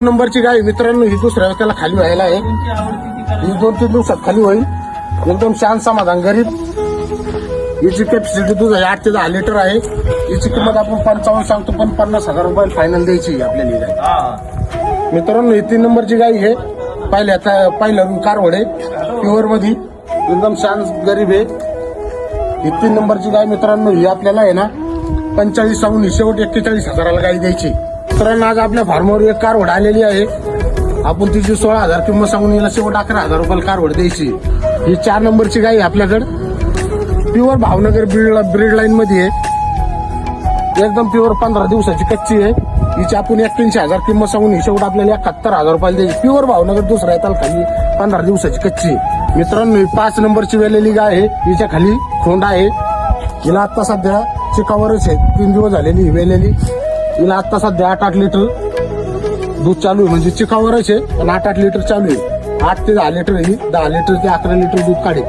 नंबरची गाय मित्रांनो ही दुसऱ्या वेळेला खाली व्हायला आहे. ही 2-3 दिवसात खाली होईल. एकदम शांत समाधान गरीब. हिची कॅपॅसिटी दूध आहे 8 ते 10 लिटर आहे. हिची किंमत आपण 55 सांगतो, पण 50,000 रुपये फायनल द्यायची आपल्याला गाय. मित्रांनो ही 3 नंबरची गाय आहे. पहिल्या कारवडे प्युअर मध्ये एकदम शांत गरीब आहे. ही 3 नंबरची गाय मित्रांनो ही आपल्याला आहे ना 45 सांगून शेवट 41,000 गाय द्यायची. मित्रांनो आज आपल्या फार्मवर एक कारवड आलेली आहे. आपण तिची 16,000 किंमत सांगून हिला शेवट 11,000 रुपयाला कारवड द्यायची. ही 4 नंबरची गाय आपल्याकडे प्युअर भावनगर ब्रीड लाईन मध्ये आहे. एकदम प्युअर 15 दिवसाची कच्ची आहे. हिची आपण 81,000 किंमत सांगून ही शेवट आपल्याला 71,000 रुपयाला द्यायची. प्युअर भावनगर दुसऱ्या येताल खाली 15 दिवसाची कच्ची आहे. मित्रांनो ही 5 नंबरची वेलेली गाय आहे. हिच्या खाली खोंड आहे. हिला आता सध्या चिकावरच आहे. 3 दिवस झालेली ही वेलेली. हिला आता सध्या 8-8 लिटर दूध चालू आहे. म्हणजे चिकावरच आहे पण 8-8 लिटर चालू आहे. 8 ते 10 लिटर ही 10 लिटर ते 11 लिटर दूध काढेल.